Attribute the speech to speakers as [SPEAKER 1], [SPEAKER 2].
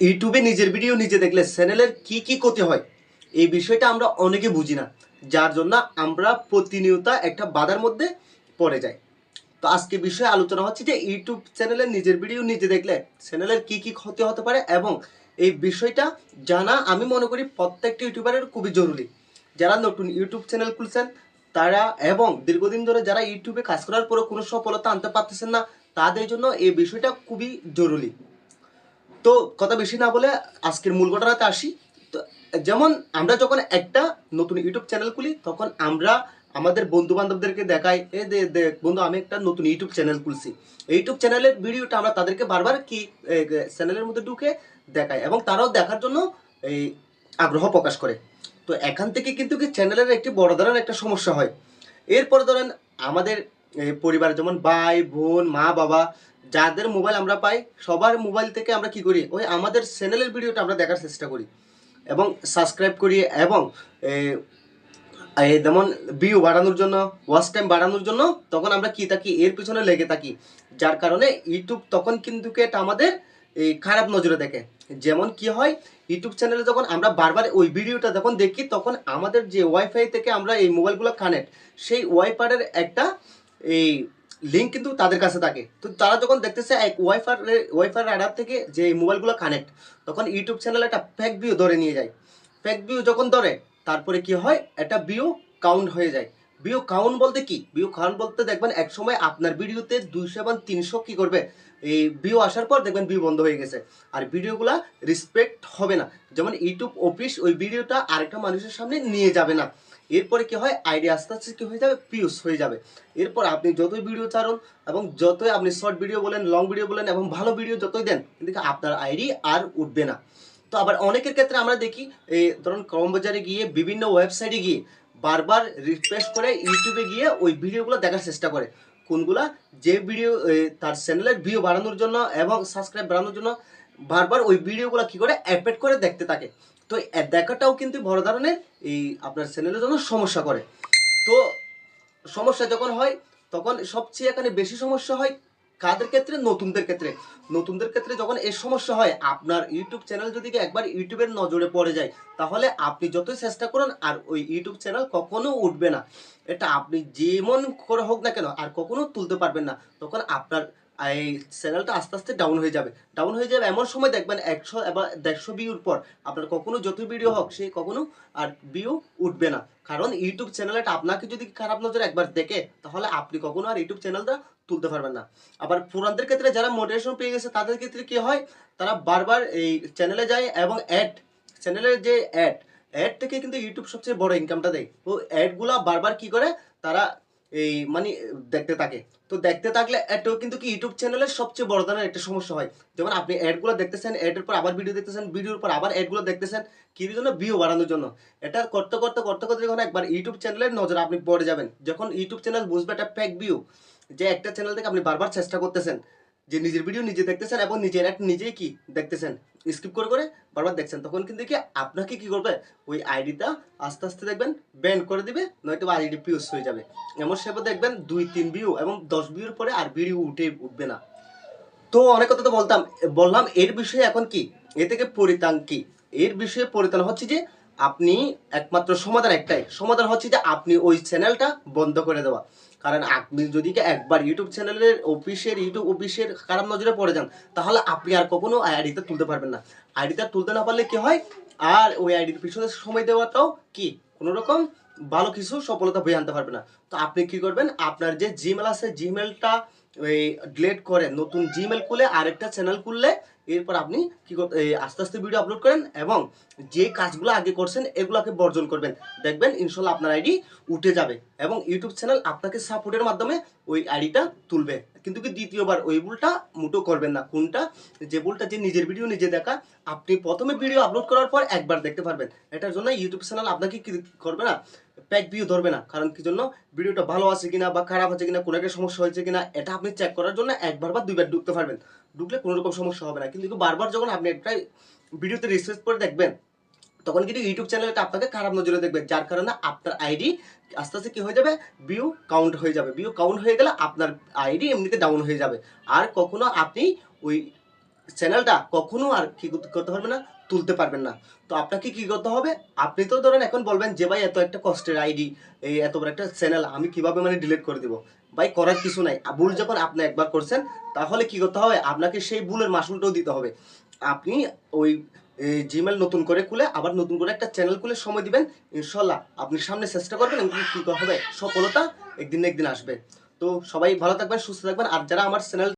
[SPEAKER 1] ইউটিউবে নিজের ভিডিও নিজে দেখলে চ্যানেলের কি কি ক্ষতি হয় এই বিষয়টা আমরা অনেকে বুঝি না, যার জন্য আমরা প্রতিনিয়ত একটা বাধার মধ্যে পড়ে যাই। তো আজকে বিষয়ে আলোচনা হচ্ছে যে ইউটিউব চ্যানেলে নিজের ভিডিও নিজে দেখলে চ্যানেলের কি কি ক্ষতি হতে পারে, এবং এই বিষয়টা জানা আমি মনে করি প্রত্যেকটা ইউটিউবারের খুবই জরুরি। যারা নতুন ইউটিউব চ্যানেল খুলছেন তারা, এবং দীর্ঘদিন ধরে যারা ইউটিউবে কাজ করার পরেও কোনো সফলতা আনতে পারতেছেন না, তাদের জন্য এই বিষয়টা খুবই জরুরি। তো কথা বেশি না বলে আজকের মূল ঘটনাতে আসি। তো যেমন আমরা যখন একটা নতুন ইউটিউব চ্যানেল খুলি তখন আমরা আমাদের বন্ধু বান্ধবদেরকে দেখাই, এ দেখ বন্ধু আমি একটা নতুন ইউটিউব চ্যানেল খুলছি। ইউটিউব চ্যানেলের ভিডিওটা আমরা তাদেরকে বারবার কি চ্যানেলের মধ্যে ঢুকে দেখাই, এবং তারাও দেখার জন্য এই আগ্রহ প্রকাশ করে। তো এখান থেকে কিন্তু কি চ্যানেলের একটি বড় ধরনের একটা সমস্যা হয়। এরপরে ধরেন আমাদের পরিবার, যেমন ভাই বোন মা বাবা, যাদের মোবাইল আমরা পাই সবার মোবাইল থেকে আমরা কি করি, ওই আমাদের চ্যানেলের ভিডিওটা আমরা দেখার চেষ্টা করি এবং সাবস্ক্রাইব করি, এবং যেমন ভিউ বাড়ানোর জন্য, ওয়াচ টাইম বাড়ানোর জন্য তখন আমরা কি থাকি, এর পিছনে লেগে থাকি। যার কারণে ইউটিউব তখন কিন্তু এটা আমাদের এই খারাপ নজরে দেখে। যেমন কি হয়, ইউটিউব চ্যানেলে যখন আমরা বারবার ওই ভিডিওটা যখন দেখি তখন আমাদের যে ওয়াইফাই থেকে আমরা এই মোবাইলগুলো কানেক্ট, সেই ওয়াইফাইয়ের একটা এই লিঙ্ক কিন্তু তাদের কাছে থাকে। তো তারা যখন দেখতেছে এক ওয়াইফাই রাডার থেকে যে মোবাইলগুলো কানেক্ট, তখন ইউটিউব চ্যানেলে একটা ফেক ভিউ ধরে নিয়ে যায়। ফেক ভিউ যখন ধরে তারপরে কি হয়, একটা ভিউ কাউন্ট হয়ে যায়। ভিউ কাউন্ট বলতে কি, ভিউ কাউন্ট বলতে দেখবেন এক সময় আপনার ভিডিওতে 200 এবং 300 কি করবে, এই ভিউ আসার পর দেখবেন ভিউ বন্ধ হয়ে গেছে, আর ভিডিওগুলা রেসপেক্ট হবে না। যেমন ইউটিউব অফিস ওই ভিডিওটা আরেকটা মানুষের সামনে নিয়ে যাবে না। এরপরে কি হয়, আইডি আস্তে আস্তে কি হয়ে যাবে, পিউস হয়ে যাবে। এরপর আপনি যতই ভিডিও ছাড়ুন এবং যতই আপনি শর্ট ভিডিও বলেন, লং ভিডিও বলেন এবং ভালো ভিডিও যতই দেন, কিন্তু আপনার আইডি আর উঠবে না। তো আবার অনেকের ক্ষেত্রে আমরা দেখি, এই ধরুন ক্রোম বাজারে গিয়ে বিভিন্ন ওয়েবসাইটে গিয়ে বারবার রিফ্রেশ করে ইউটিউবে গিয়ে ওই ভিডিওগুলো দেখার চেষ্টা করে। কোনগুলা, যে ভিডিও তার চ্যানেলের ভিউ বাড়ানোর জন্য এবং সাবস্ক্রাইব বাড়ানোর জন্য বারবার ওই ভিডিওগুলো কি করে অ্যাপেড করে দেখতে থাকে। তো দেখাটাও কিন্তু বড় ধরনের এই আপনার চ্যানেলের জন্য সমস্যা করে। তো সমস্যা যখন হয় তখন সবচেয়ে এখানে বেশি সমস্যা হয় কাদের ক্ষেত্রে, নতুনদের ক্ষেত্রে। নতুনদের ক্ষেত্রে যখন এই সমস্যা হয়, আপনার ইউটিউব চ্যানেল যদি একবার ইউটিউবের নজরে পড়ে যায়, তাহলে আপনি যতই চেষ্টা করুন আর ওই ইউটিউব চ্যানেল কখনো উঠবে না। এটা আপনি যেমন করে হোক না কেন আর কখনো তুলতে পারবেন না। তখন আপনার এই চ্যানেলটা আস্তে আস্তে ডাউন হয়ে যাবে। ডাউন হয়ে যাবে এমন সময় দেখবেন 100 এবার 150 ভিউর পর আপনার কখনো যত ভিডিও হোক সে কখনো আর ভিউ উঠবে না। কারণ ইউটিউব চ্যানেলটা আপনাকে যদি খারাপ নজরে একবার দেখে, তাহলে আপনি কখনো আর ইউটিউব চ্যানেলটা তুলতে পারবেন না। আবার পুরানদের ক্ষেত্রে যারা মোটিভেশন পেয়ে গেছে তাদের ক্ষেত্রে কি হয়, তারা বারবার এই চ্যানেলে যায় এবং চ্যানেলের যে অ্যাড থেকে কিন্তু ইউটিউব সবচেয়ে বড় ইনকামটা দেয়। তো অ্যাডগুলা বারবার কি করে, তারা এই মানে দেখতে থাকে। তো দেখতে থাকলে এটাও কিন্তু কি ইউটিউব চ্যানেলের সবচেয়ে বড় ধরনের একটা সমস্যা হয়। যেমন আপনি অ্যাডগুলো দেখতেছেন, অ্যাডের পর আবার ভিডিও দেখতেছেন, ভিডিওর পর আবার অ্যাডগুলো দেখতেছেন, কি জন্য, ভিউ বাড়ানোর জন্য। এটা করতে করতে করতে করতে যখন একবার ইউটিউব চ্যানেলের নজর আপনি পড়ে যাবেন, যখন ইউটিউব চ্যানেল বুঝবে এটা ফেক ভিউ, যে একটা চ্যানেল থেকে আপনি বারবার চেষ্টা করতেছেন, যে নিজের ভিডিও নিজে দেখতেছেন এবং নিজের একটা নিজেই কি দেখতেছেন, স্কিপ করে করে বারবার দেখছেন, তখন কিন্তু কি আপনাকে কি করবে, ওই আইডিটা আস্তে আস্তে দেখবেন ব্যান করে দিবে, নয়তো আইডি পিউস হয়ে যাবে। এমন সেবা দেখবেন 2-3 ভিউ এবং 10 ভিউর পরে আর ভিডিও উঠবে না। তো অনেক কথা তো বললাম এর বিষয়ে। এখন কি এ থেকে পরিত্রাণ কি, এর বিষয়ে পরিত্রাণ হচ্ছে যে আপনি একমাত্র সমাধান একটাই, সমাধান হচ্ছে যে আপনি ওই চ্যানেলটা বন্ধ করে দেওয়া। কারণ আপনি যদি একবার ইউটিউব অফিসের খারাপ নজরে পড়ে যান, তাহলে আপনি আর কখনো আইডিটা তুলতে পারবেন না। আইডিটা তুলতে না পারলে কি হয়, আর ওই আইডির পিছনে সময় দেওয়াটাও কি কোনো রকম ভালো কিছু সফলতা বয়ে আনতে পারবে না। তো আপনি কি করবেন, আপনার যে জিমেল আছে জিমেলটা ওই ডিলিট করে নতুন জিমেল খুলে আরেকটা চ্যানেল খুললে, এরপর আপনি কি আস্তে আস্তে ভিডিও আপলোড করেন এবং যে কাজগুলো আগে করছেন এগুলোকে বর্জন করবেন। দেখবেন ইনশাল্লাহ আপনার আইডি উঠে যাবে এবং ইউটিউব চ্যানেল আপনাকে সাপোর্টের মাধ্যমে ওই আইডিটা তুলবে। কিন্তু কি দ্বিতীয়বার ওই ভুলটা মুটো করবেন না। কোনটা, যে ভুলটা, যে নিজের ভিডিও নিজে দেখা। আপনি প্রথমে ভিডিও আপলোড করার পর একবার দেখতে পারবেন, এটার জন্য ইউটিউব চ্যানেল আপনাকে কি করবে না, প্যাক ভিউ ধরবে না। কারণ কি জন্য, ভিডিওটা ভালো আছে কিনা বা খারাপ আছে কিনা, কোনো একটা সমস্যা হয়েছে কিনা, এটা আপনি চেক করার জন্য একবার বা দুইবার ঢুকতে পারবেন। ঢুকলে কোনো রকম সমস্যা হবে না। কিন্তু বারবার যখন আপনি একটা ভিডিওতে রিসার্চ করে দেখবেন, তখন কিন্তু ইউটিউব চ্যানেলটা আপনাকে খারাপ নজরে দেখবে। যার কারণে আপনার আইডি আস্তে আস্তে কি হয়ে যাবে, ভিউ কাউন্ট হয়ে যাবে। ভিউ কাউন্ট হয়ে গেলে আপনার আইডি এমনিতে ডাউন হয়ে যাবে। আর কখনো আপনি ওই চ্যানেলটা কখনো আর কি করতে পারবেন না, তুলতে পারবেন না। তো আপনাকে কি করতে হবে, আপনি তো ধরেন এখন বলবেন যে ভাই এত একটা কষ্টের আইডি, এই এত বড় একটা চ্যানেল আমি কিভাবে মানে ডিলিট করে দিব। ভাই করার কিছু নাই, ভুল যখন আপনি একবার করছেন তাহলে কি করতে হবে, আপনাকে সেই ভুলের মাসুলটাও দিতে হবে। আপনি ওই জিমেল নতুন করে খুলে আবার নতুন করে একটা চ্যানেল খুলে সময় দিবেন, ইনশাল্লাহ আপনি সামনে চেষ্টা করবেন এবং কি হবে, সফলতা একদিন না একদিন আসবে। তো সবাই ভালো থাকবেন, সুস্থ থাকবেন। আর যারা আমার চ্যানেল